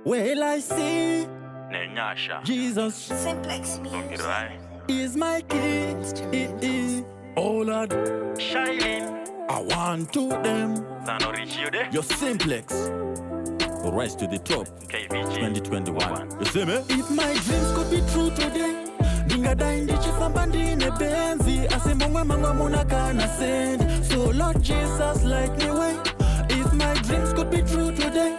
Well, I see Nenyasha. Jesus Simplex Music. Right. is my king. Oh Lord, Shining. I want to them. Sano reach you there. Your simplex. Rise to the top. KVG. 2021. You see me? If my dreams could be true today, Dingada ndichi fambandi ne benzi. Ase mongwe mangwa muna kana send. So Lord Jesus, light me way. If my dreams could be true today,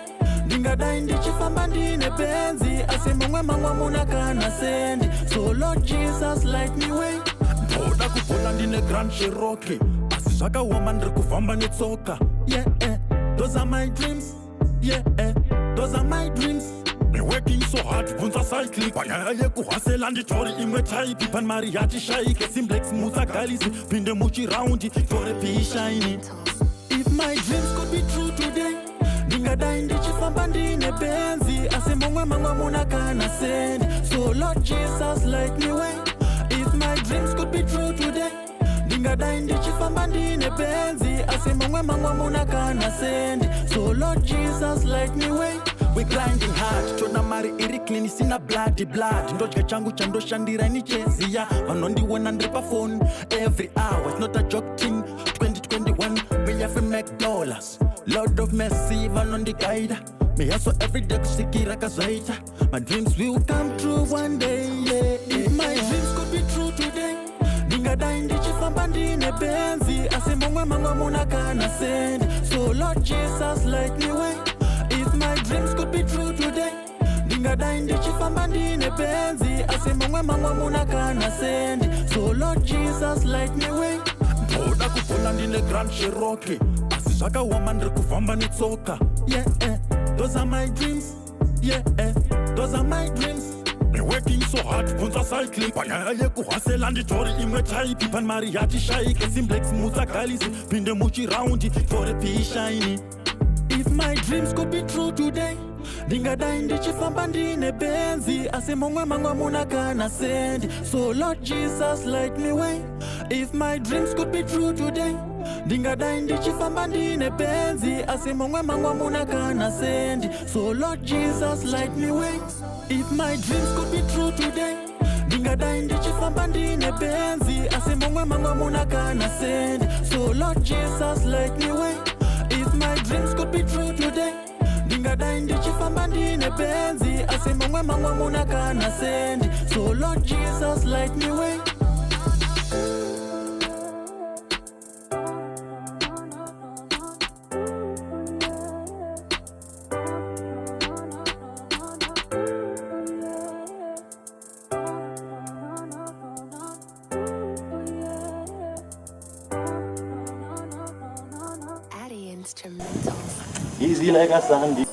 Dingada ndichi fambandi ne benzi. Ase mongwe mangwa muna kana send. So Lord Jesus, light me way. Ndoda kupola ndine Grand Cherokee. Asishaka woman kufamba netsoka. Yeah, those are my dreams. Yeah, those are my dreams. Me working so hard, bunza cycling. Bayaye kuhasela nditori imwe type. Pan mariachi shaike, simplex musa galisi. Pinde muchi roundi, for a pea shiny. If my dreams could be true today, Dingada ndichi fambandi ne benzi. Ase mongwe mangwa muna kana send. So Lord Jesus, light me way. If my dreams could be true today, Dingada ndichi fambandi ne benzi. Ase mongwe mangwa muna kana send. So Lord Jesus, light me way. We grinding hard, chona mari iri clean, sina bloody blood. Ndochka changu chando shandira ni chezia. Vanondi 100 phone every hour. It's not a joke thing. 2021, me have to make dollars. Lord of mercy, vanondi guide. Me hustle every day kusikira kazaita. My dreams will come true one day, yeah. If my dreams could be true today, Dingada ndichi fambandi ne benzi. Ase mongwe mangwa muna kana send. So Lord Jesus, light me way. If my dreams could be true today, Dingada ndichi fambandi ne benzi. Ase mongwe mangwa muna kana send. So Lord Jesus, light me way. Ndoda kupola ndine Grand Cherokee. Asishaka woman kufamba netsoka. Yeah, those are my dreams. Yeah, those are my dreams. Me working so hard, bunza cycling. Bayaye kuhasela nditori imwe type. Pan mariachi shaike, simplex musa galisi. Pinde muchi roundi, for a pea shiny. If my dreams could be true today, Dingada ndichi fambandi ne benzi. Ase mongwe mangwa muna kana send. So Lord Jesus, light me way. If my dreams could be true today, Dingada ndichi fambandi ne benzi. Ase mongwe mangwa muna kana send. So Lord Jesus, light me way. If my dreams could be true today, Dingada ndichi fambandi ne benzi. Ase mongwe mangwa muna kana send. So Lord Jesus, light me way. If my dreams could be true today, Dingada ndichi fambandi ne benzi. Ase mongwe mangwa muna kana send. So Lord Jesus, light me way. Instrumentals. Easy like a sandy.